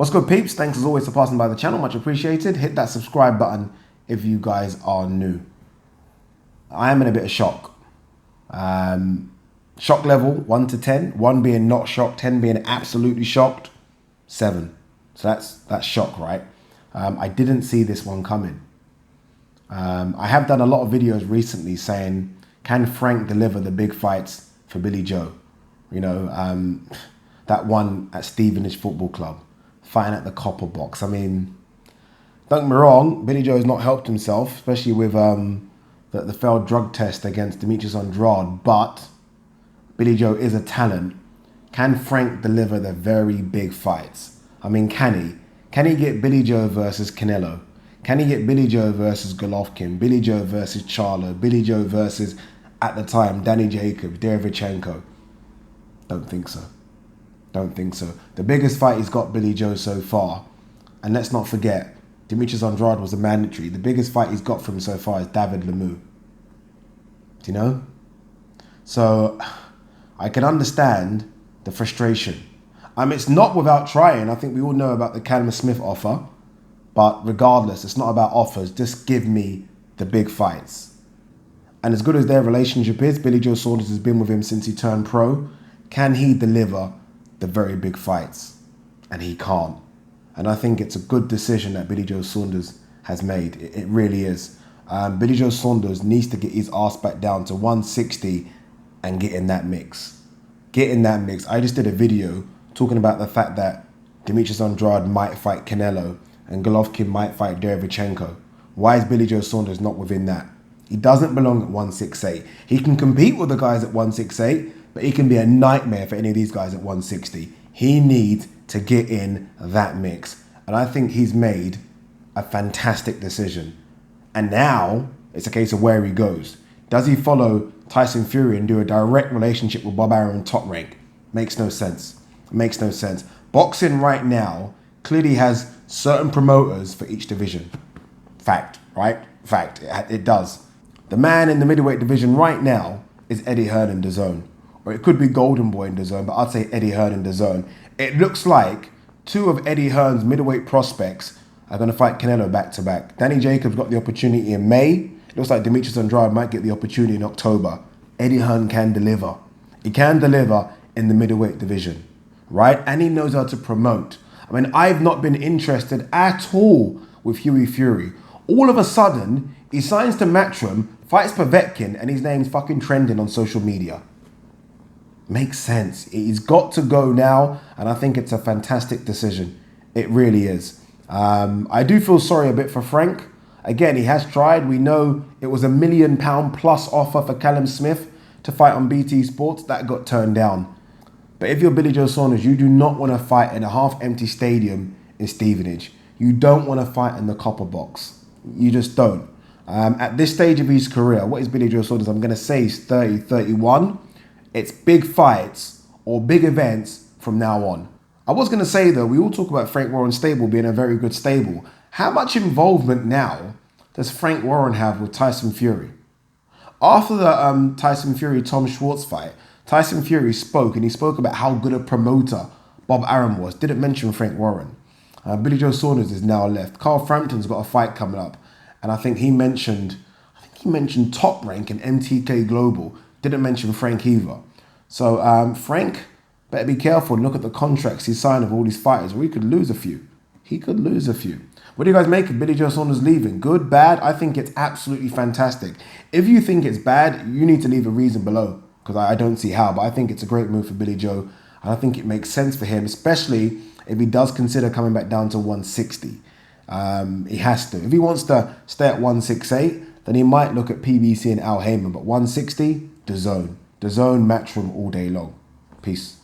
What's good, peeps? Thanks as always for passing by the channel. Much appreciated. Hit that subscribe button if you guys are new. I am in a bit of shock. Shock level 1 to 10. 1 being not shocked, 10 being absolutely shocked. 7. So that's shock, right? I didn't see this one coming. I have done a lot of videos recently saying, can Frank deliver the big fights for Billy Joe? You know, that one at Stevenage Football Club, fighting at the Copper Box. I mean, don't get me wrong, Billy Joe has not helped himself, especially with the failed drug test against Demetrius Andrade, but Billy Joe is a talent. Can Frank deliver the very big fights? I mean, can he? Can he get Billy Joe versus Canelo? Can he get Billy Joe versus Golovkin? Billy Joe versus Charlo? Billy Joe versus, at the time, Danny Jacobs, Derevchenko? Don't think so. Don't think so. The biggest fight he's got Billy Joe so far, and let's not forget, Demetrius Andrade was a mandatory. The biggest fight he's got from him so far is David Lemieux. Do you know? So I can understand the frustration. It's not without trying. I think we all know about the Callum Smith offer, but regardless, it's not about offers. Just give me the big fights. And as good as their relationship is, Billy Joe Saunders has been with him since he turned pro. Can he deliver the very big fights? And he can't. And I think it's a good decision that Billy Joe Saunders has made. It really is. Billy Joe Saunders needs to get his ass back down to 160 and get in that mix. Get in that mix. I just did a video talking about the fact that Demetrius Andrade might fight Canelo and Golovkin might fight Derevchenko. Why is Billy Joe Saunders not within that? He doesn't belong at 168. He can compete with the guys at 168, but he can be a nightmare for any of these guys at 160. He needs to get in that mix. And I think he's made a fantastic decision. And now it's a case of where he goes. Does he follow Tyson Fury and do a direct relationship with Bob Arum Top Rank? Makes no sense. Makes no sense. Boxing right now clearly has certain promoters for each division. Fact, right? Fact, it does. The man in the middleweight division right now is Eddie Hearn in DAZN. Or it could be Golden Boy in DAZN, but I'd say Eddie Hearn in DAZN. It looks like 2 of Eddie Hearn's middleweight prospects are going to fight Canelo back-to-back. Danny Jacobs got the opportunity in May. It looks like Demetrius Andrade might get the opportunity in October. Eddie Hearn can deliver. He can deliver in the middleweight division, right? And he knows how to promote. I mean, I've not been interested at all with Hughie Fury. All of a sudden, he signs to Matchroom, fights Povetkin, and his name's fucking trending on social media. Makes sense. He's got to go now, and I think it's a fantastic decision. It really is. I do feel sorry a bit for Frank. Again, he has tried. We know it was £1 million plus offer for Callum Smith to fight on BT Sports. That got turned down. But if you're Billy Joe Saunders, you do not want to fight in a half-empty stadium in Stevenage. You don't want to fight in the Copper Box. You just don't. At this stage of his career, what is Billy Joe Saunders? I'm going to say he's 30, 31. It's big fights or big events from now on. I was going to say, though, we all talk about Frank Warren's stable being a very good stable. How much involvement now does Frank Warren have with Tyson Fury? After the Tyson Fury-Tom Schwartz fight, Tyson Fury spoke, and he spoke about how good a promoter Bob Arum was. Didn't mention Frank Warren. Billy Joe Saunders is now left. Carl Frampton's got a fight coming up, and I think he mentioned Top Rank and MTK Global. Didn't mention Frank either. So Frank better be careful and look at the contracts he signed with all these fighters, or he could lose a few. He could lose a few. What do you guys make of Billy Joe Saunders leaving? Good, bad? I think it's absolutely fantastic. If you think it's bad, you need to leave a reason below, because I don't see how, but I think it's a great move for Billy Joe, and I think it makes sense for him, especially if he does consider coming back down to 160. He has to. If he wants to stay at 168, then he might look at PBC and Al Heyman, but 160, DAZN. DAZN, Matchroom all day long. Peace.